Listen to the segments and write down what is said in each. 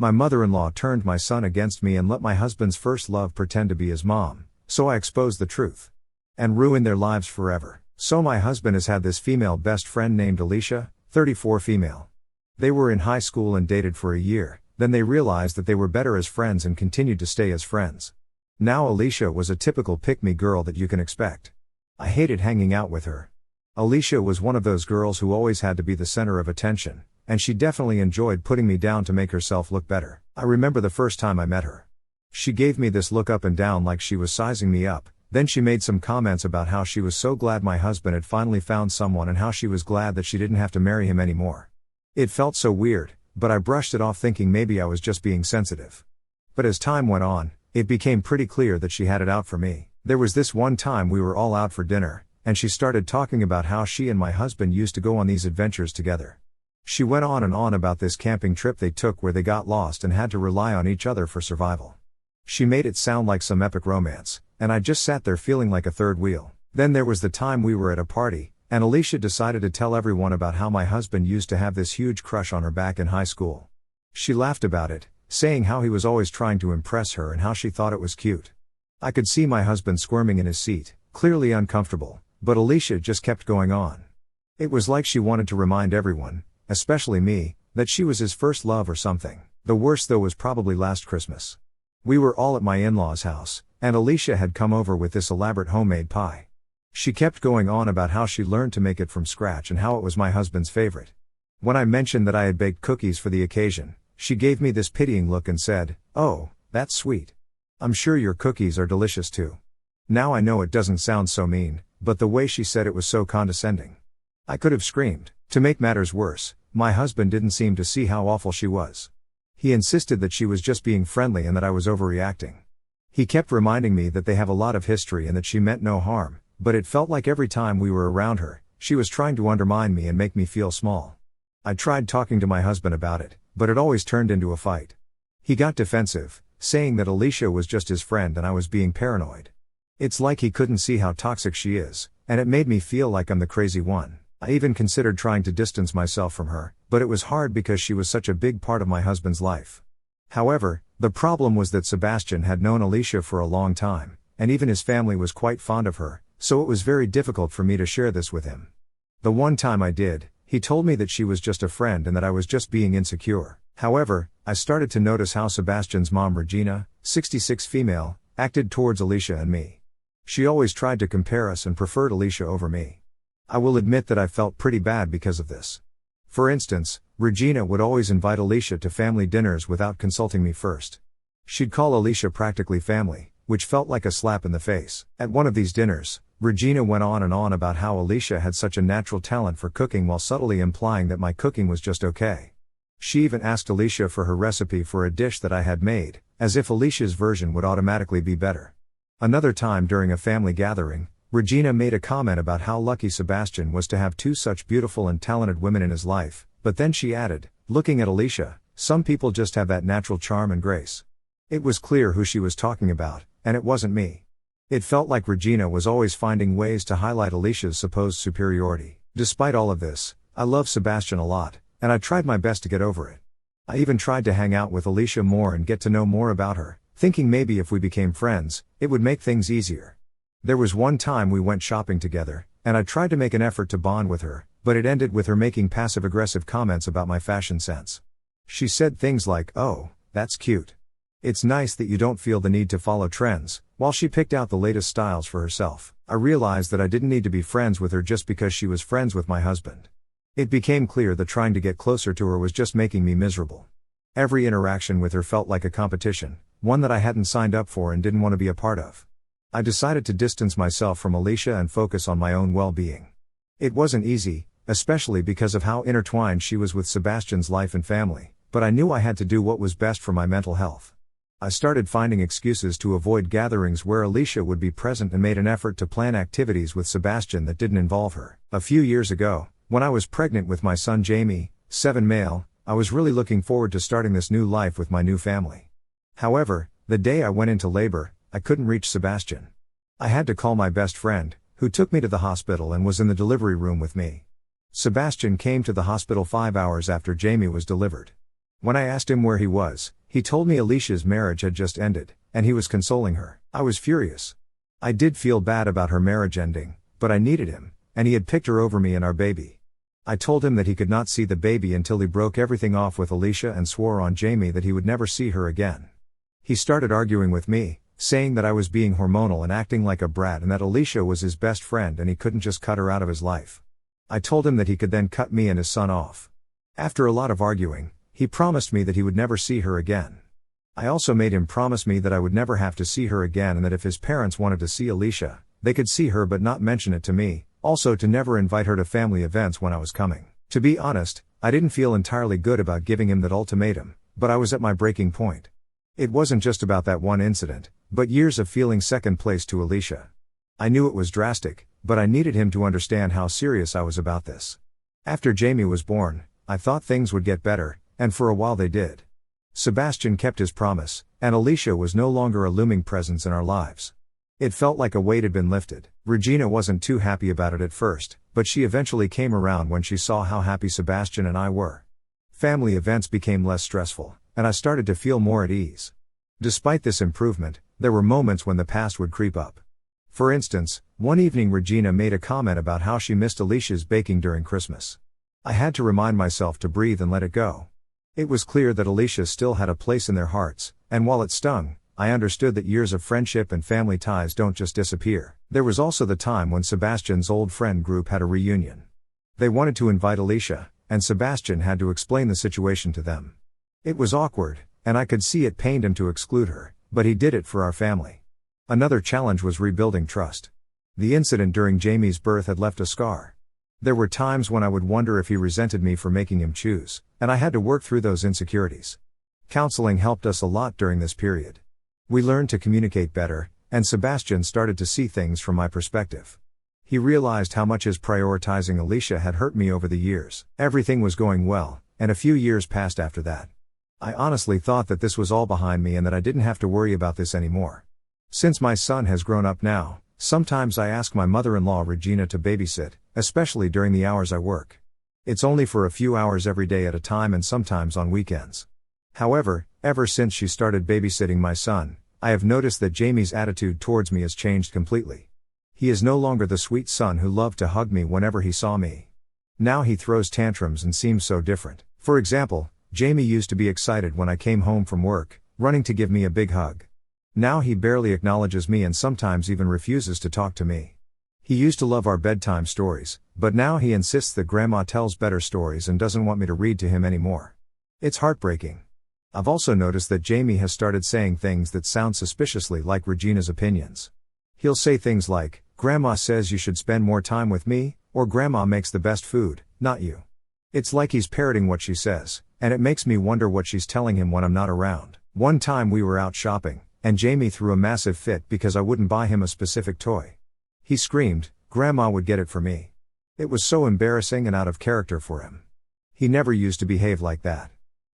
My mother-in-law turned my son against me and let my husband's first love pretend to be his mom, so I exposed the truth. And ruined their lives forever. So my husband has had this female best friend named Alicia, 34 female. They were in high school and dated for a year, then they realized that they were better as friends and continued to stay as friends. Now Alicia was a typical pick-me girl that you can expect. I hated hanging out with her. Alicia was one of those girls who always had to be the center of attention, and she definitely enjoyed putting me down to make herself look better. I remember the first time I met her. She gave me this look up and down like she was sizing me up, then she made some comments about how she was so glad my husband had finally found someone and how she was glad that she didn't have to marry him anymore. It felt so weird, but I brushed it off thinking maybe I was just being sensitive. But as time went on, it became pretty clear that she had it out for me. There was this one time we were all out for dinner, and she started talking about how she and my husband used to go on these adventures together. She went on and on about this camping trip they took where they got lost and had to rely on each other for survival. She made it sound like some epic romance, and I just sat there feeling like a third wheel. Then there was the time we were at a party, and Alicia decided to tell everyone about how my husband used to have this huge crush on her back in high school. She laughed about it, saying how he was always trying to impress her and how she thought it was cute. I could see my husband squirming in his seat, clearly uncomfortable, but Alicia just kept going on. It was like she wanted to remind everyone, especially me, that she was his first love or something. The worst though was probably last Christmas. We were all at my in-laws' house, and Alicia had come over with this elaborate homemade pie. She kept going on about how she learned to make it from scratch and how it was my husband's favorite. When I mentioned that I had baked cookies for the occasion, she gave me this pitying look and said, "Oh, that's sweet. I'm sure your cookies are delicious too." Now I know it doesn't sound so mean, but the way she said it was so condescending. I could have screamed. To make matters worse, my husband didn't seem to see how awful she was. He insisted that she was just being friendly and that I was overreacting. He kept reminding me that they have a lot of history and that she meant no harm, but it felt like every time we were around her, she was trying to undermine me and make me feel small. I tried talking to my husband about it, but it always turned into a fight. He got defensive, saying that Alicia was just his friend and I was being paranoid. It's like he couldn't see how toxic she is, and it made me feel like I'm the crazy one. I even considered trying to distance myself from her, but it was hard because she was such a big part of my husband's life. However, the problem was that Sebastian had known Alicia for a long time, and even his family was quite fond of her, so it was very difficult for me to share this with him. The one time I did, he told me that she was just a friend and that I was just being insecure. However, I started to notice how Sebastian's mom Regina, 66 female, acted towards Alicia and me. She always tried to compare us and preferred Alicia over me. I will admit that I felt pretty bad because of this. For instance, Regina would always invite Alicia to family dinners without consulting me first. She'd call Alicia practically family, which felt like a slap in the face. At one of these dinners, Regina went on and on about how Alicia had such a natural talent for cooking while subtly implying that my cooking was just okay. She even asked Alicia for her recipe for a dish that I had made, as if Alicia's version would automatically be better. Another time during a family gathering, Regina made a comment about how lucky Sebastian was to have two such beautiful and talented women in his life, but then she added, looking at Alicia, "Some people just have that natural charm and grace." It was clear who she was talking about, and it wasn't me. It felt like Regina was always finding ways to highlight Alicia's supposed superiority. Despite all of this, I love Sebastian a lot, and I tried my best to get over it. I even tried to hang out with Alicia more and get to know more about her, thinking maybe if we became friends, it would make things easier. There was one time we went shopping together, and I tried to make an effort to bond with her, but it ended with her making passive-aggressive comments about my fashion sense. She said things like, "Oh, that's cute. It's nice that you don't feel the need to follow trends," while she picked out the latest styles for herself. I realized that I didn't need to be friends with her just because she was friends with my husband. It became clear that trying to get closer to her was just making me miserable. Every interaction with her felt like a competition, one that I hadn't signed up for and didn't want to be a part of. I decided to distance myself from Alicia and focus on my own well-being. It wasn't easy, especially because of how intertwined she was with Sebastian's life and family, but I knew I had to do what was best for my mental health. I started finding excuses to avoid gatherings where Alicia would be present and made an effort to plan activities with Sebastian that didn't involve her. A few years ago, when I was pregnant with my son Jamie, 7 male, I was really looking forward to starting this new life with my new family. However, the day I went into labor, I couldn't reach Sebastian. I had to call my best friend, who took me to the hospital and was in the delivery room with me. Sebastian came to the hospital 5 hours after Jamie was delivered. When I asked him where he was, he told me Alicia's marriage had just ended, and he was consoling her. I was furious. I did feel bad about her marriage ending, but I needed him, and he had picked her over me and our baby. I told him that he could not see the baby until he broke everything off with Alicia and swore on Jamie that he would never see her again. He started arguing with me, saying that I was being hormonal and acting like a brat and that Alicia was his best friend and he couldn't just cut her out of his life. I told him that he could then cut me and his son off. After a lot of arguing, he promised me that he would never see her again. I also made him promise me that I would never have to see her again and that if his parents wanted to see Alicia, they could see her but not mention it to me, also to never invite her to family events when I was coming. To be honest, I didn't feel entirely good about giving him that ultimatum, but I was at my breaking point. It wasn't just about that one incident, but years of feeling second place to Alicia. I knew it was drastic, but I needed him to understand how serious I was about this. After Jamie was born, I thought things would get better, and for a while they did. Sebastian kept his promise, and Alicia was no longer a looming presence in our lives. It felt like a weight had been lifted. Regina wasn't too happy about it at first, but she eventually came around when she saw how happy Sebastian and I were. Family events became less stressful, and I started to feel more at ease. Despite this improvement, there were moments when the past would creep up. For instance, one evening Regina made a comment about how she missed Alicia's baking during Christmas. I had to remind myself to breathe and let it go. It was clear that Alicia still had a place in their hearts, and while it stung, I understood that years of friendship and family ties don't just disappear. There was also the time when Sebastian's old friend group had a reunion. They wanted to invite Alicia, and Sebastian had to explain the situation to them. It was awkward, and I could see it pained him to exclude her, but he did it for our family. Another challenge was rebuilding trust. The incident during Jamie's birth had left a scar. There were times when I would wonder if he resented me for making him choose, and I had to work through those insecurities. Counseling helped us a lot during this period. We learned to communicate better, and Sebastian started to see things from my perspective. He realized how much his prioritizing Alicia had hurt me over the years. Everything was going well, and a few years passed after that. I honestly thought that this was all behind me and that I didn't have to worry about this anymore. Since my son has grown up now, sometimes I ask my mother-in-law Regina to babysit, especially during the hours I work. It's only for a few hours every day at a time and sometimes on weekends. However, ever since she started babysitting my son, I have noticed that Jamie's attitude towards me has changed completely. He is no longer the sweet son who loved to hug me whenever he saw me. Now he throws tantrums and seems so different. For example, Jamie used to be excited when I came home from work, running to give me a big hug. Now he barely acknowledges me and sometimes even refuses to talk to me. He used to love our bedtime stories, but now he insists that Grandma tells better stories and doesn't want me to read to him anymore. It's heartbreaking. I've also noticed that Jamie has started saying things that sound suspiciously like Regina's opinions. He'll say things like, "Grandma says you should spend more time with me," or "Grandma makes the best food, not you." It's like he's parroting what she says, and it makes me wonder what she's telling him when I'm not around. One time we were out shopping, and Jamie threw a massive fit because I wouldn't buy him a specific toy. He screamed, "Grandma would get it for me." It was so embarrassing and out of character for him. He never used to behave like that.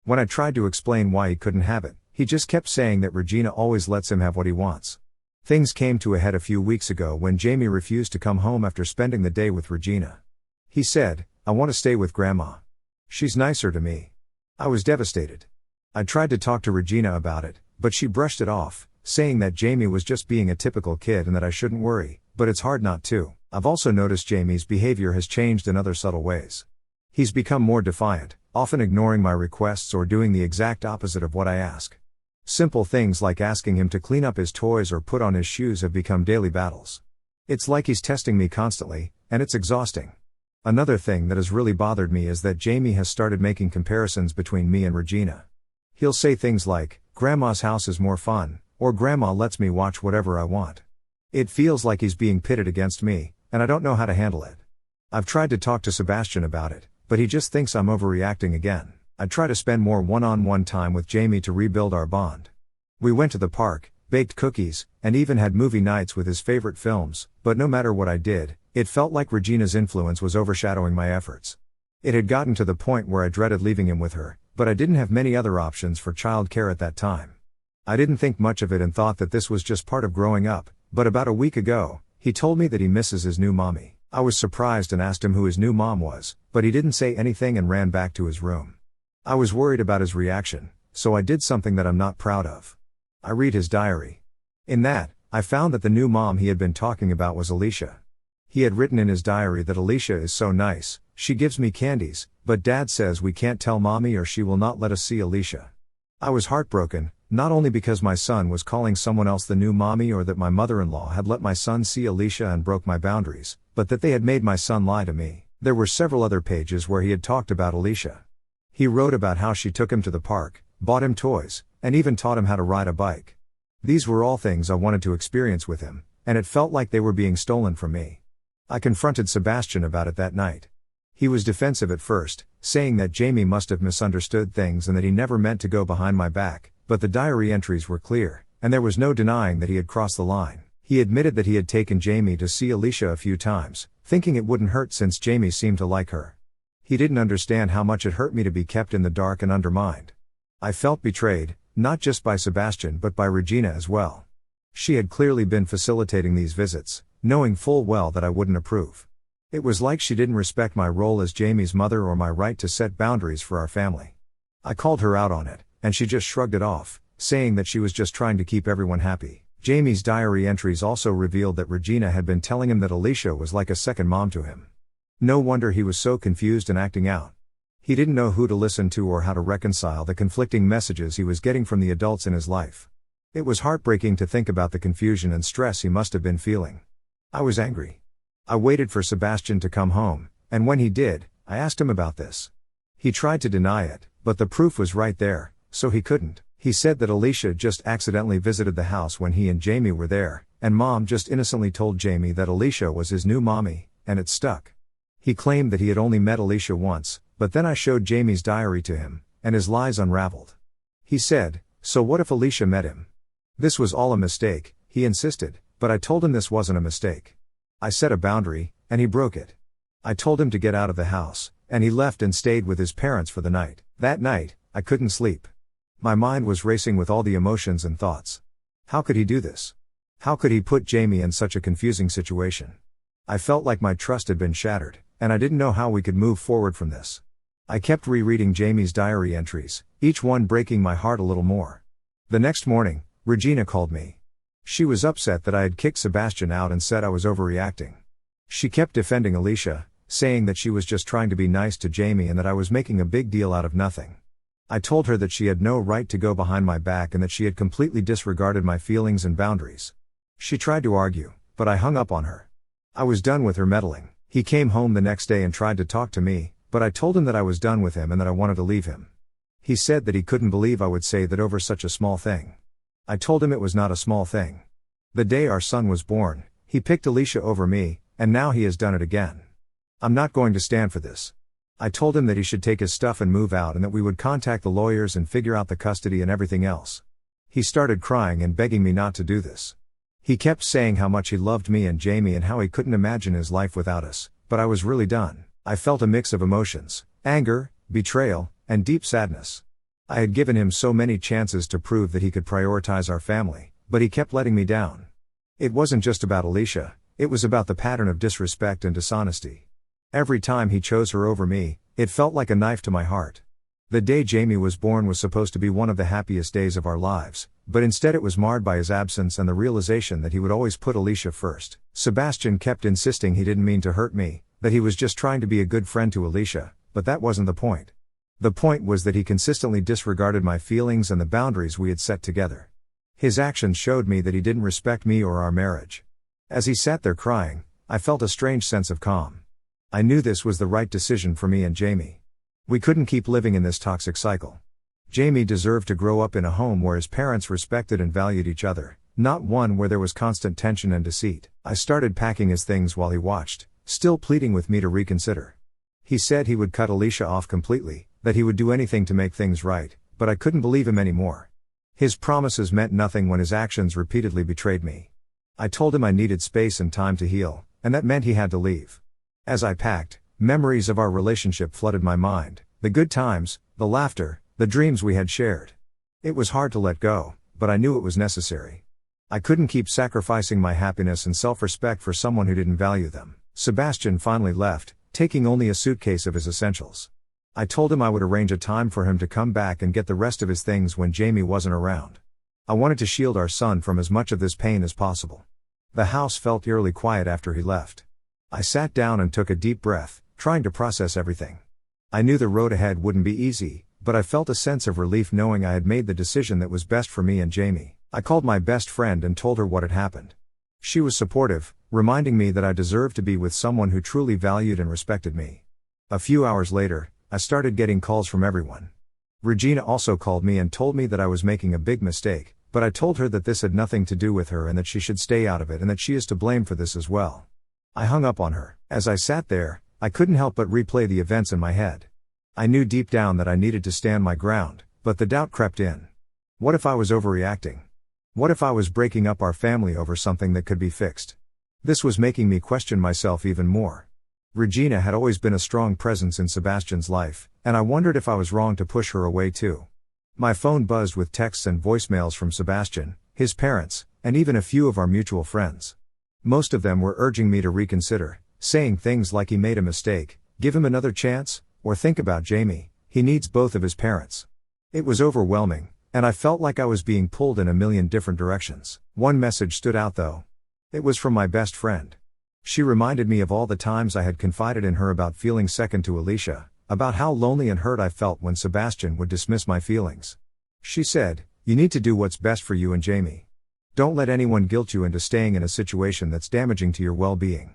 When I tried to explain why he couldn't have it, he just kept saying that Regina always lets him have what he wants. Things came to a head a few weeks ago when Jamie refused to come home after spending the day with Regina. He said, "I want to stay with Grandma. She's nicer to me." I was devastated. I tried to talk to Regina about it, but she brushed it off, saying that Jamie was just being a typical kid and that I shouldn't worry, but it's hard not to. I've also noticed Jamie's behavior has changed in other subtle ways. He's become more defiant, often ignoring my requests or doing the exact opposite of what I ask. Simple things like asking him to clean up his toys or put on his shoes have become daily battles. It's like he's testing me constantly, and it's exhausting. Another thing that has really bothered me is that Jamie has started making comparisons between me and Regina. He'll say things like, "Grandma's house is more fun," or "Grandma lets me watch whatever I want." It feels like he's being pitted against me, and I don't know how to handle it. I've tried to talk to Sebastian about it, but he just thinks I'm overreacting again. I try to spend more one-on-one time with Jamie to rebuild our bond. We went to the park, baked cookies, and even had movie nights with his favorite films, but no matter what I did, it felt like Regina's influence was overshadowing my efforts. It had gotten to the point where I dreaded leaving him with her, but I didn't have many other options for childcare at that time. I didn't think much of it and thought that this was just part of growing up, but about a week ago, he told me that he misses his new mommy. I was surprised and asked him who his new mom was, but he didn't say anything and ran back to his room. I was worried about his reaction, so I did something that I'm not proud of. I read his diary. In that, I found that the new mom he had been talking about was Alicia. He had written in his diary that Alicia is so nice, she gives me candies, but Dad says we can't tell Mommy or she will not let us see Alicia. I was heartbroken, not only because my son was calling someone else the new mommy or that my mother-in-law had let my son see Alicia and broke my boundaries, but that they had made my son lie to me. There were several other pages where he had talked about Alicia. He wrote about how she took him to the park, bought him toys, and even taught him how to ride a bike. These were all things I wanted to experience with him, and it felt like they were being stolen from me. I confronted Sebastian about it that night. He was defensive at first, saying that Jamie must have misunderstood things and that he never meant to go behind my back, but the diary entries were clear, and there was no denying that he had crossed the line. He admitted that he had taken Jamie to see Alicia a few times, thinking it wouldn't hurt since Jamie seemed to like her. He didn't understand how much it hurt me to be kept in the dark and undermined. I felt betrayed, not just by Sebastian but by Regina as well. She had clearly been facilitating these visits, knowing full well that I wouldn't approve. It was like she didn't respect my role as Jamie's mother or my right to set boundaries for our family. I called her out on it, and she just shrugged it off, saying that she was just trying to keep everyone happy. Jamie's diary entries also revealed that Regina had been telling him that Alicia was like a second mom to him. No wonder he was so confused and acting out. He didn't know who to listen to or how to reconcile the conflicting messages he was getting from the adults in his life. It was heartbreaking to think about the confusion and stress he must have been feeling. I was angry. I waited for Sebastian to come home, and when he did, I asked him about this. He tried to deny it, but the proof was right there, so he couldn't. He said that Alicia just accidentally visited the house when he and Jamie were there, and Mom just innocently told Jamie that Alicia was his new mommy, and it stuck. He claimed that he had only met Alicia once, but then I showed Jamie's diary to him, and his lies unraveled. He said, "So what if Alicia met him?" This was all a mistake, he insisted, but I told him this wasn't a mistake. I set a boundary, and he broke it. I told him to get out of the house, and he left and stayed with his parents for the night. That night, I couldn't sleep. My mind was racing with all the emotions and thoughts. How could he do this? How could he put Jamie in such a confusing situation? I felt like my trust had been shattered, and I didn't know how we could move forward from this. I kept rereading Jamie's diary entries, each one breaking my heart a little more. The next morning, Regina called me. She was upset that I had kicked Sebastian out and said I was overreacting. She kept defending Alicia, saying that she was just trying to be nice to Jamie and that I was making a big deal out of nothing. I told her that she had no right to go behind my back and that she had completely disregarded my feelings and boundaries. She tried to argue, but I hung up on her. I was done with her meddling. He came home the next day and tried to talk to me, but I told him that I was done with him and that I wanted to leave him. He said that he couldn't believe I would say that over such a small thing. I told him it was not a small thing. The day our son was born, he picked Alicia over me, and now he has done it again. I'm not going to stand for this. I told him that he should take his stuff and move out and that we would contact the lawyers and figure out the custody and everything else. He started crying and begging me not to do this. He kept saying how much he loved me and Jamie and how he couldn't imagine his life without us, but I was really done. I felt a mix of emotions, anger, betrayal, and deep sadness. I had given him so many chances to prove that he could prioritize our family, but he kept letting me down. It wasn't just about Alicia, it was about the pattern of disrespect and dishonesty. Every time he chose her over me, it felt like a knife to my heart. The day Jamie was born was supposed to be one of the happiest days of our lives, but instead it was marred by his absence and the realization that he would always put Alicia first. Sebastian kept insisting he didn't mean to hurt me, that he was just trying to be a good friend to Alicia, but that wasn't the point. The point was that he consistently disregarded my feelings and the boundaries we had set together. His actions showed me that he didn't respect me or our marriage. As he sat there crying, I felt a strange sense of calm. I knew this was the right decision for me and Jamie. We couldn't keep living in this toxic cycle. Jamie deserved to grow up in a home where his parents respected and valued each other, not one where there was constant tension and deceit. I started packing his things while he watched, still pleading with me to reconsider. He said he would cut Alicia off completely, that he would do anything to make things right, but I couldn't believe him anymore. His promises meant nothing when his actions repeatedly betrayed me. I told him I needed space and time to heal, and that meant he had to leave. As I packed, memories of our relationship flooded my mind, the good times, the laughter, the dreams we had shared. It was hard to let go, but I knew it was necessary. I couldn't keep sacrificing my happiness and self-respect for someone who didn't value them. Sebastian finally left, taking only a suitcase of his essentials. I told him I would arrange a time for him to come back and get the rest of his things when Jamie wasn't around. I wanted to shield our son from as much of this pain as possible. The house felt eerily quiet after he left. I sat down and took a deep breath, trying to process everything. I knew the road ahead wouldn't be easy, but I felt a sense of relief knowing I had made the decision that was best for me and Jamie. I called my best friend and told her what had happened. She was supportive, reminding me that I deserved to be with someone who truly valued and respected me. A few hours later, I started getting calls from everyone. Regina also called me and told me that I was making a big mistake, but I told her that this had nothing to do with her and that she should stay out of it and that she is to blame for this as well. I hung up on her. As I sat there, I couldn't help but replay the events in my head. I knew deep down that I needed to stand my ground, but the doubt crept in. What if I was overreacting? What if I was breaking up our family over something that could be fixed? This was making me question myself even more. Regina had always been a strong presence in Sebastian's life, and I wondered if I was wrong to push her away too. My phone buzzed with texts and voicemails from Sebastian, his parents, and even a few of our mutual friends. Most of them were urging me to reconsider, saying things like he made a mistake, give him another chance, or think about Jamie, he needs both of his parents. It was overwhelming, and I felt like I was being pulled in a million different directions. One message stood out though. It was from my best friend. She reminded me of all the times I had confided in her about feeling second to Alicia, about how lonely and hurt I felt when Sebastian would dismiss my feelings. She said, "You need to do what's best for you and Jamie. Don't let anyone guilt you into staying in a situation that's damaging to your well-being."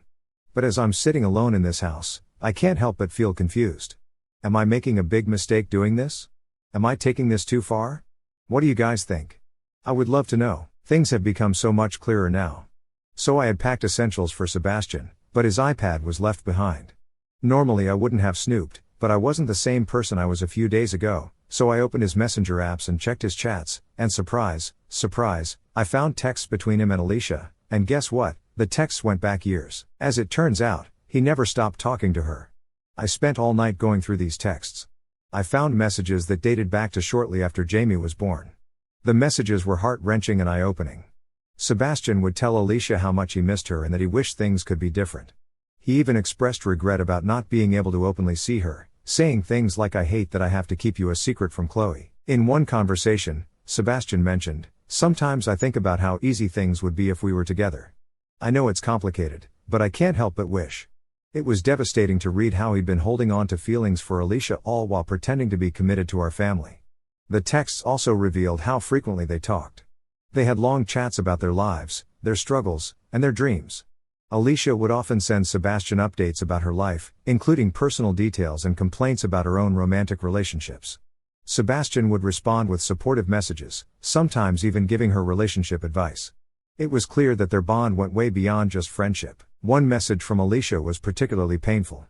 But as I'm sitting alone in this house, I can't help but feel confused. Am I making a big mistake doing this? Am I taking this too far? What do you guys think? I would love to know. Things have become so much clearer now. So I had packed essentials for Sebastian, but his iPad was left behind. Normally I wouldn't have snooped, but I wasn't the same person I was a few days ago, so I opened his messenger apps and checked his chats, and surprise, I found texts between him and Alicia, and guess what? The texts went back years. As it turns out, he never stopped talking to her. I spent all night going through these texts. I found messages that dated back to shortly after Jamie was born. The messages were heart-wrenching and eye-opening. Sebastian would tell Alicia how much he missed her and that he wished things could be different. He even expressed regret about not being able to openly see her, saying things like, "I hate that I have to keep you a secret from Chloe." In one conversation, Sebastian mentioned, "Sometimes I think about how easy things would be if we were together. I know it's complicated, but I can't help but wish." It was devastating to read how he'd been holding on to feelings for Alicia all while pretending to be committed to our family. The texts also revealed how frequently they talked. They had long chats about their lives, their struggles, and their dreams. Alicia would often send Sebastian updates about her life, including personal details and complaints about her own romantic relationships. Sebastian would respond with supportive messages, sometimes even giving her relationship advice. It was clear that their bond went way beyond just friendship. One message from Alicia was particularly painful.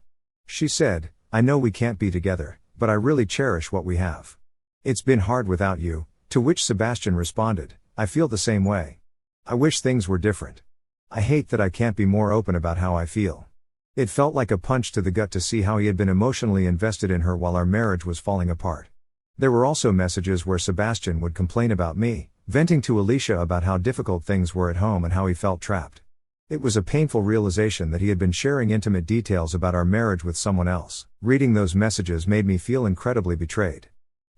She said, "I know we can't be together, but I really cherish what we have. It's been hard without you," to which Sebastian responded, "I feel the same way. I wish things were different. I hate that I can't be more open about how I feel." It felt like a punch to the gut to see how he had been emotionally invested in her while our marriage was falling apart. There were also messages where Sebastian would complain about me, venting to Alicia about how difficult things were at home and how he felt trapped. It was a painful realization that he had been sharing intimate details about our marriage with someone else. Reading those messages made me feel incredibly betrayed.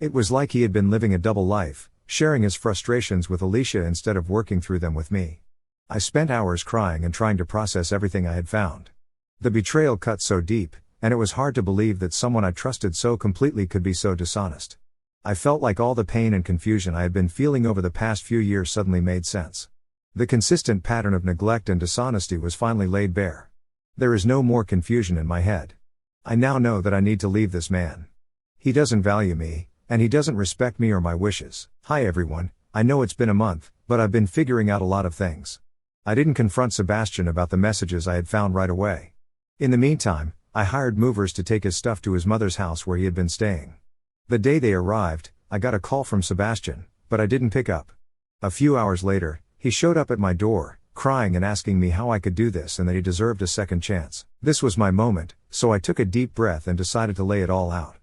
It was like he had been living a double life, sharing his frustrations with Alicia instead of working through them with me. I spent hours crying and trying to process everything I had found. The betrayal cut so deep, and it was hard to believe that someone I trusted so completely could be so dishonest. I felt like all the pain and confusion I had been feeling over the past few years suddenly made sense. The consistent pattern of neglect and dishonesty was finally laid bare. There is no more confusion in my head. I now know that I need to leave this man. He doesn't value me, and he doesn't respect me or my wishes. Hi everyone, I know it's been a month, but I've been figuring out a lot of things. I didn't confront Sebastian about the messages I had found right away. In the meantime, I hired movers to take his stuff to his mother's house where he had been staying. The day they arrived, I got a call from Sebastian, but I didn't pick up. A few hours later, he showed up at my door, crying and asking me how I could do this and that he deserved a second chance. This was my moment, so I took a deep breath and decided to lay it all out.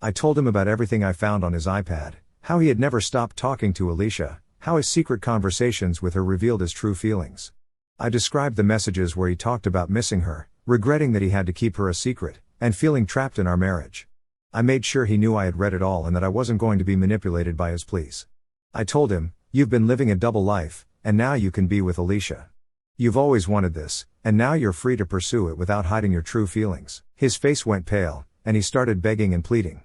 I told him about everything I found on his iPad, how he had never stopped talking to Alicia, how his secret conversations with her revealed his true feelings. I described the messages where he talked about missing her, regretting that he had to keep her a secret, and feeling trapped in our marriage. I made sure he knew I had read it all and that I wasn't going to be manipulated by his pleas. I told him, "You've been living a double life, and now you can be with Alicia. You've always wanted this, and now you're free to pursue it without hiding your true feelings." His face went pale, and he started begging and pleading.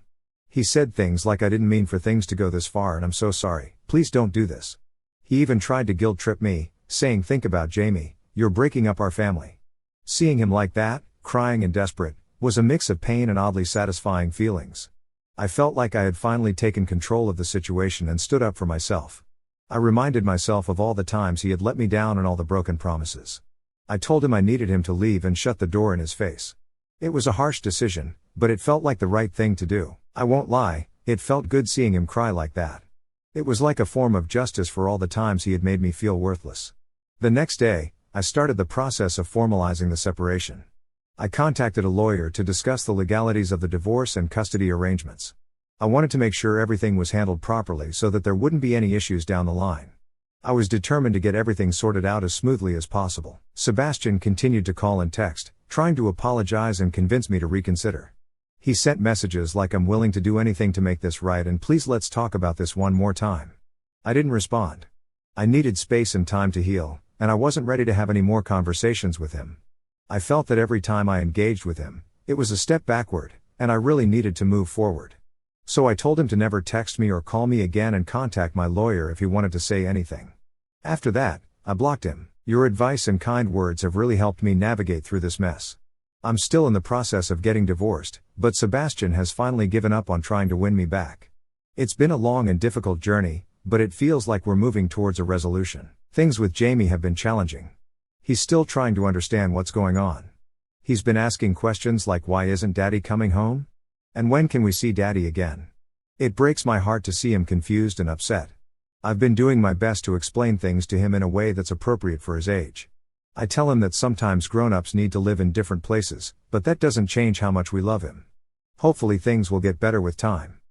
He said things like, "I didn't mean for things to go this far and I'm so sorry, please don't do this." He even tried to guilt trip me, saying, "Think about Jamie, you're breaking up our family." Seeing him like that, crying and desperate, was a mix of pain and oddly satisfying feelings. I felt like I had finally taken control of the situation and stood up for myself. I reminded myself of all the times he had let me down and all the broken promises. I told him I needed him to leave and shut the door in his face. It was a harsh decision, but it felt like the right thing to do. I won't lie, it felt good seeing him cry like that. It was like a form of justice for all the times he had made me feel worthless. The next day, I started the process of formalizing the separation. I contacted a lawyer to discuss the legalities of the divorce and custody arrangements. I wanted to make sure everything was handled properly so that there wouldn't be any issues down the line. I was determined to get everything sorted out as smoothly as possible. Sebastian continued to call and text, trying to apologize and convince me to reconsider. He sent messages like, "I'm willing to do anything to make this right and please let's talk about this one more time." I didn't respond. I needed space and time to heal, and I wasn't ready to have any more conversations with him. I felt that every time I engaged with him, it was a step backward, and I really needed to move forward. So I told him to never text me or call me again and contact my lawyer if he wanted to say anything. After that, I blocked him. Your advice and kind words have really helped me navigate through this mess. I'm still in the process of getting divorced, but Sebastian has finally given up on trying to win me back. It's been a long and difficult journey, but it feels like we're moving towards a resolution. Things with Jamie have been challenging. He's still trying to understand what's going on. He's been asking questions like, "Why isn't Daddy coming home? And when can we see Daddy again?" It breaks my heart to see him confused and upset. I've been doing my best to explain things to him in a way that's appropriate for his age. I tell him that sometimes grown-ups need to live in different places, but that doesn't change how much we love him. Hopefully things will get better with time.